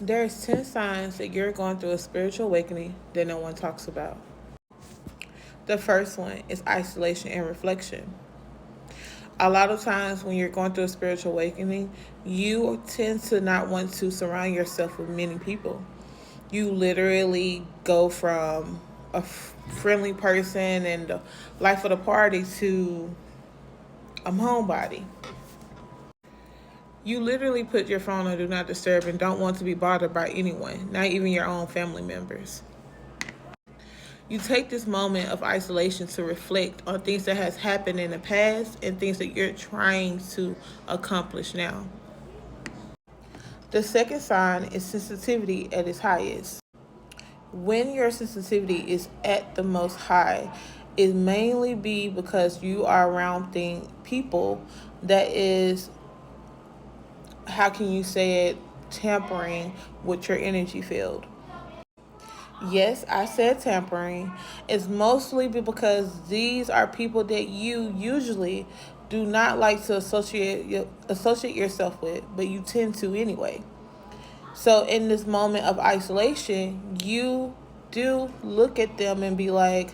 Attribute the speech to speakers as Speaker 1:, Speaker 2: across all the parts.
Speaker 1: There's 10 signs that you're going through a spiritual awakening that no one talks about. The first one is isolation and reflection. A lot of times when you're going through a spiritual awakening, you tend to not want to surround yourself with many people. You literally go from a friendly person and the life of the party to a homebody. You literally put your phone on do not disturb and don't want to be bothered by anyone, not even your own family members. You take this moment of isolation to reflect on things that has happened in the past and things that you're trying to accomplish now. The second sign is sensitivity at its highest. When your sensitivity is at the most high, it mainly be because you are around people that is, how can you say it, tampering with your energy field. Yes, I said tampering. It's mostly because these are people that you usually do not like to associate yourself with, but you tend to anyway. So in this moment of isolation, you do look at them and be like,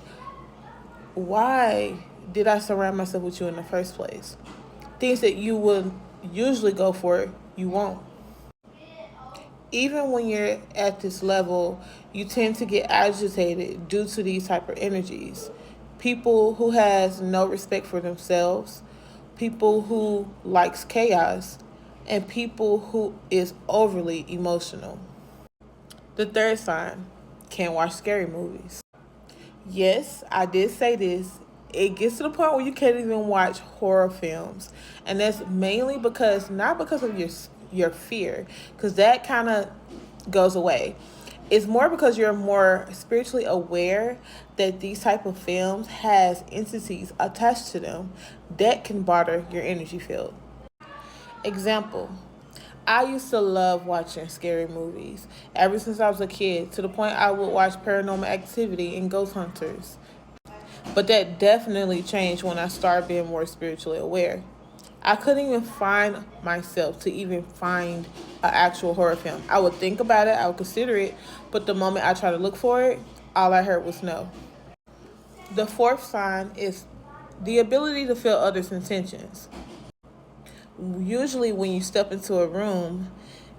Speaker 1: why did I surround myself with you in the first place? Things that you would usually go for, you won't. Even when you're at this level, you tend to get agitated due to these type of energies. People who has no respect for themselves, people who likes chaos, and people who is overly emotional. The third sign, can't watch scary movies. Yes, I did say this. It gets to the point where you can't even watch horror films, and that's mainly because not because of your fear, because that kind of goes away. It's more because you're more spiritually aware that these type of films has entities attached to them that can bother your energy field. Example, I used to love watching scary movies ever since I was a kid, to the point I would watch Paranormal Activity and Ghost Hunters. But that definitely changed when I started being more spiritually aware. I couldn't even find myself to even find an actual horror film. I would think about it, I would consider it, but the moment I tried to look for it, all I heard was no. The fourth sign is the ability to feel others' intentions. Usually when you step into a room,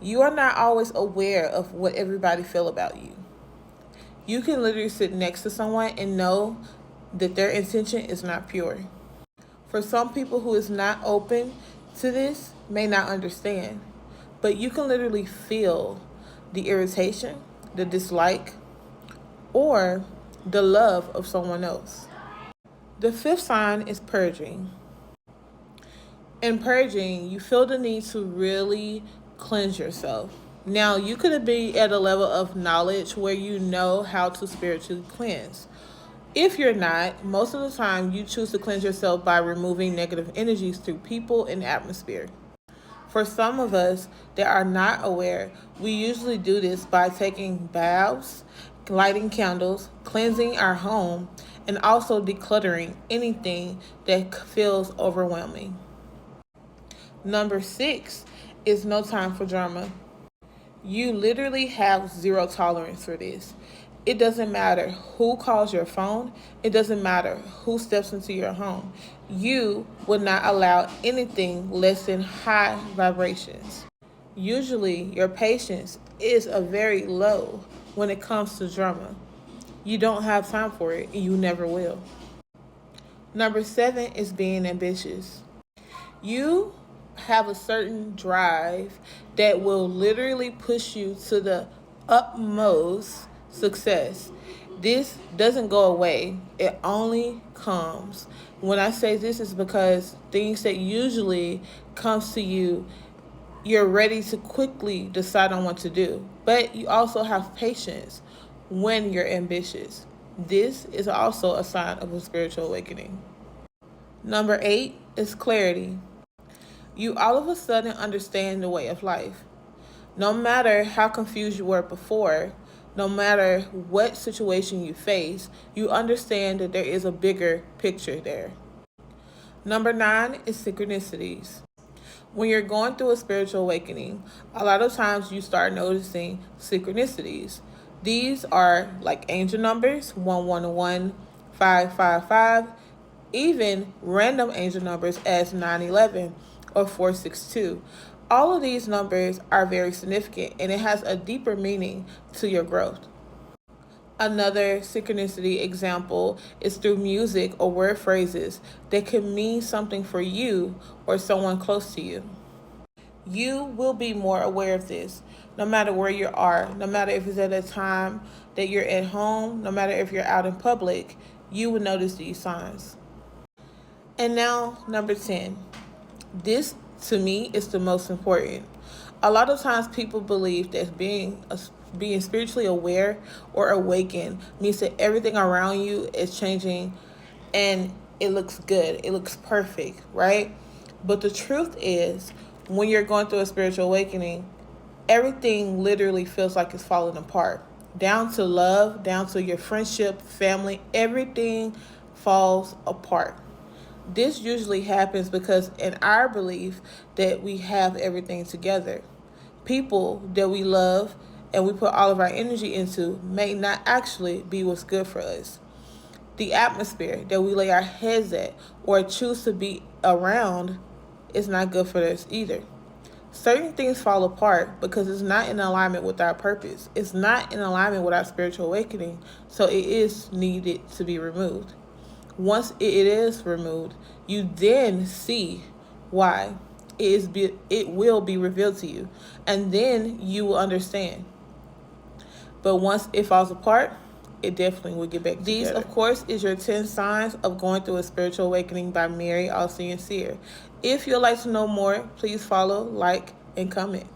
Speaker 1: you are not always aware of what everybody feel about you. You can literally sit next to someone and know that their intention is not pure. For some people who is not open to this may not understand, but you can literally feel the irritation, the dislike, or the love of someone else. The fifth sign is purging. In purging, you feel the need to really cleanse yourself. Now, you could be at a level of knowledge where you know how to spiritually cleanse. If you're not, most of the time you choose to cleanse yourself by removing negative energies through people and atmosphere. For some of us that are not aware, we usually do this by taking baths, lighting candles, cleansing our home, and also decluttering anything that feels overwhelming. Number 6 is no time for drama. You literally have zero tolerance for this. It doesn't matter who calls your phone. It doesn't matter who steps into your home. You would not allow anything less than high vibrations. Usually, your patience is a very low when it comes to drama. You don't have time for it, and you never will. Number 7 is being ambitious. You have a certain drive that will literally push you to the utmost success. This doesn't go away. It only comes. When I say this is because things that usually comes to you, you're ready to quickly decide on what to do. But you also have patience when you're ambitious. This is also a sign of a spiritual awakening. Number 8 is clarity. You all of a sudden understand the way of life. No matter how confused you were before, no matter what situation you face, you understand that there is a bigger picture there. Number 9 is synchronicities. When you're going through a spiritual awakening, a lot of times you start noticing synchronicities. These are like angel numbers 111, 555, even random angel numbers as 911 or 462. All of these numbers are very significant and it has a deeper meaning to your growth. Another synchronicity example is through music or word phrases that can mean something for you or someone close to you. You will be more aware of this no matter where you are, no matter if it's at a time that you're at home, no matter if you're out in public, you will notice these signs. And now, number 10. This, to me, is the most important. A lot of times people believe that being spiritually aware or awakened means that everything around you is changing and it looks good. It looks perfect, right? But the truth is, when you're going through a spiritual awakening, everything literally feels like it's falling apart. Down to love, down to your friendship, family, everything falls apart. This usually happens because in our belief that we have everything together. People that we love and we put all of our energy into may not actually be what's good for us. The atmosphere that we lay our heads at or choose to be around is not good for us either. Certain things fall apart because it's not in alignment with our purpose. It's not in alignment with our spiritual awakening, so it is needed to be removed. Once it is removed, you then see why it will be revealed to you, and then you will understand. But once it falls apart, it definitely will get back together. These, of course, is your 10 signs of going through a spiritual awakening by Mary All-Seeing Seer. If you'd like to know more, please follow, like, and comment.